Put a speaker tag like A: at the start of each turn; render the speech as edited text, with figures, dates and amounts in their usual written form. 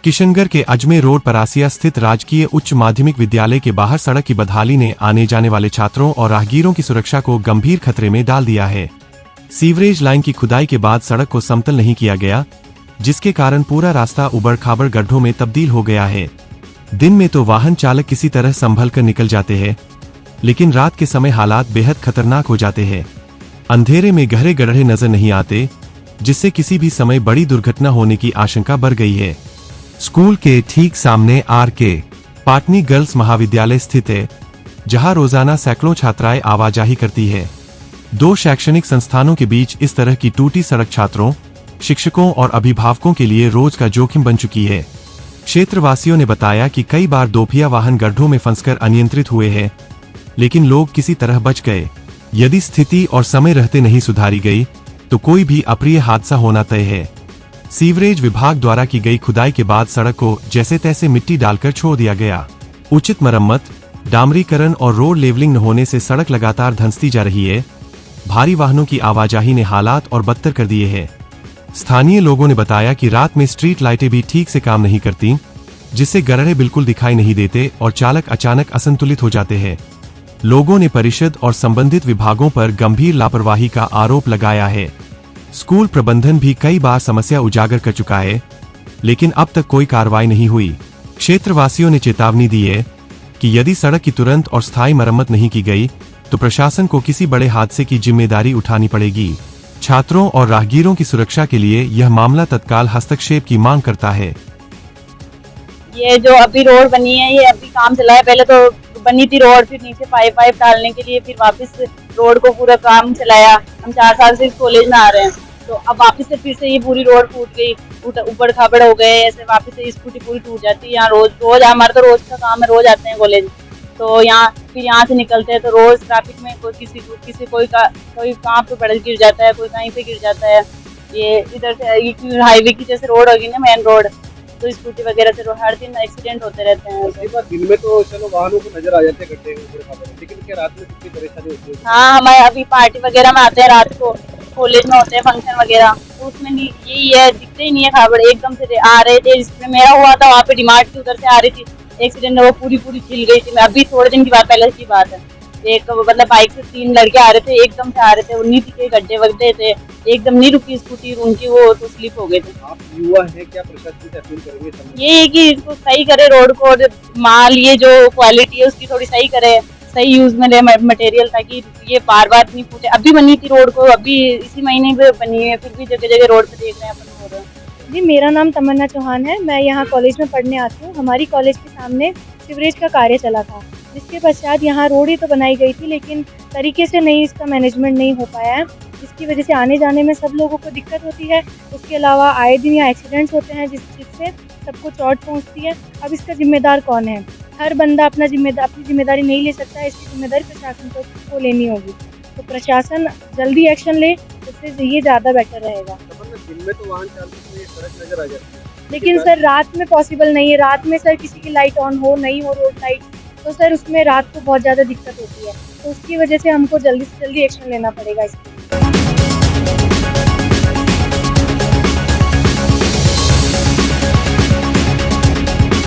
A: किशनगढ़ के अजमेर रोड परासिया स्थित राजकीय उच्च माध्यमिक विद्यालय के बाहर सड़क की बदहाली ने आने जाने वाले छात्रों और राहगीरों की सुरक्षा को गंभीर खतरे में डाल दिया है। सीवरेज लाइन की खुदाई के बाद सड़क को समतल नहीं किया गया, जिसके कारण पूरा रास्ता उबड़-खाबड़ गड्ढों में तब्दील हो गया है। दिन में तो वाहन चालक किसी तरह संभल कर निकल जाते हैं, लेकिन रात के समय हालात बेहद खतरनाक हो जाते हैं। अंधेरे में गहरे गड्ढे नजर नहीं आते, जिससे किसी भी समय बड़ी दुर्घटना होने की आशंका बढ़ गई है। स्कूल के ठीक सामने आर.के. पाटनी गर्ल्स महाविद्यालय स्थित है, जहां रोजाना सैकड़ों छात्राएं आवाजाही करती है। दो शैक्षणिक संस्थानों के बीच इस तरह की टूटी सड़क छात्रों, शिक्षकों और अभिभावकों के लिए रोज का जोखिम बन चुकी है। क्षेत्रवासियों ने बताया कि कई बार दोपहिया वाहन गड्ढों में फंसकर अनियंत्रित हुए हैं, लेकिन लोग किसी तरह बच गए। यदि स्थिति और समय रहते नहीं सुधारी गई, तो कोई भी अप्रिय हादसा होना तय है। सीवरेज विभाग द्वारा की गई खुदाई के बाद सड़क को जैसे तैसे मिट्टी डालकर छोड़ दिया गया। उचित मरम्मत, डामरीकरण और रोड लेवलिंग न होने से सड़क लगातार धंसती जा रही है। भारी वाहनों की आवाजाही ने हालात और बदतर कर दिए हैं। स्थानीय लोगों ने बताया कि रात में स्ट्रीट लाइटें भी ठीक से काम नहीं करती, जिससे गड्ढे बिल्कुल दिखाई नहीं देते और चालक अचानक असंतुलित हो जाते हैं। लोगों ने परिषद और संबंधित विभागों पर गंभीर लापरवाही का आरोप लगाया है। स्कूल प्रबंधन भी कई बार समस्या उजागर कर चुका है, लेकिन अब तक कोई कार्रवाई नहीं हुई। क्षेत्रवासियों ने चेतावनी दी है कि यदि सड़क की तुरंत और स्थायी मरम्मत नहीं की गई, तो प्रशासन को किसी बड़े हादसे की जिम्मेदारी उठानी पड़ेगी। छात्रों और राहगीरों की सुरक्षा के लिए यह मामला तत्काल हस्तक्षेप की मांग करता है।
B: ये जो अभी रोड बनी है, ये अभी काम चला है। पहले तो बनी थी रोड, फिर नीचे पाइप डालने के लिए फिर वापस रोड को पूरा काम चलाया। हम 4 साल से इस कॉलेज में आ रहे हैं, तो अब वापस से फिर से ये पूरी रोड फूट गई, ऊबड़ खाबड़ हो गए। ऐसे वापस से स्कूटी पूरी टूट जाती है। यहाँ रोज हमारा तो रोज का काम है, रोज आते हैं कॉलेज। तो यहाँ से निकलते हैं तो रोज ट्रैफिक में कोई कहाँ पे पड़ गिर जाता है, कोई कहीं पे गिर जाता है। ये इधर से हाईवे की जैसे रोड होगी ना, मेन रोड, तो स्कूटी वगैरह से हर दिन एक्सीडेंट होते रहते हैं।
C: दिन में तो चलो वाहनों को नजर आ जाते हैं गड्ढे, लेकिन क्या रात में कितनी परेशानी होती है?
B: हाँ, हमारे अभी पार्टी वगैरह में आते हैं रात को, कॉलेज में होते हैं फंक्शन वगैरह, तो उसमें यही है, दिखते ही नहीं है खाबड़। एकदम से आ रहे थे, जिसमें मेरा हुआ था वहाँ पे डिमार्ट की उधर से आ रही थी, एक्सीडेंट वो पूरी छिल गई थी। मैं अभी थोड़े दिन की बात, पहले की बात है। एक मतलब बाइक से 3 लड़के आ रहे थे, एकदम से आ रहे थे, उन्हीं के गड्ढे वगड्ढे थे, एकदम नहीं रुकी स्कूटी, उनकी वो तो स्लिप हो गए थे।
C: आप युवा हैं, क्या प्रशासन से अपील करेंगे?
B: ये है कि इसको सही करे रोड को, और माल ये जो क्वालिटी है उसकी थोड़ी सही करे, सही यूज में रहे मटेरियल, ताकि ये बार नहीं पूछे। अभी बनी थी रोड को, अभी इसी महीने में बनी है, फिर भी जगह जगह रोड पे देख रहे हैं अपन हो रहा है।
D: जी, मेरा नाम तमन्ना चौहान है। मैं यहाँ कॉलेज में पढ़ने आती हूँ। हमारी कॉलेज के सामने सीवरेज का कार्य चला था, जिसके पश्चात यहाँ रोड ही तो बनाई गई थी, लेकिन तरीके से नहीं, इसका मैनेजमेंट नहीं हो पाया है, जिसकी वजह से आने जाने में सब लोगों को दिक्कत होती है। उसके अलावा आए दिन यहाँ एक्सीडेंट्स होते हैं, जिससे सबको चोट पहुँचती है। अब इसका जिम्मेदार कौन है? हर बंदा अपनी जिम्मेदारी नहीं ले सकता है, इसकी जिम्मेदारी प्रशासन को लेनी होगी। तो प्रशासन जल्दी एक्शन ले, उससे ये ज़्यादा बेटर रहेगा।
C: दिन में तो वाहन चालकों को ये सड़क नजर आ जाती है,
D: लेकिन सर रात में पॉसिबल नहीं है। रात में सर किसी की लाइट ऑन हो नहीं हो, रोड लाइट, तो सर उसमें रात को बहुत ज़्यादा दिक्कत होती है। तो उसकी वजह से हमको जल्दी से जल्दी एक्शन लेना पड़ेगा इसके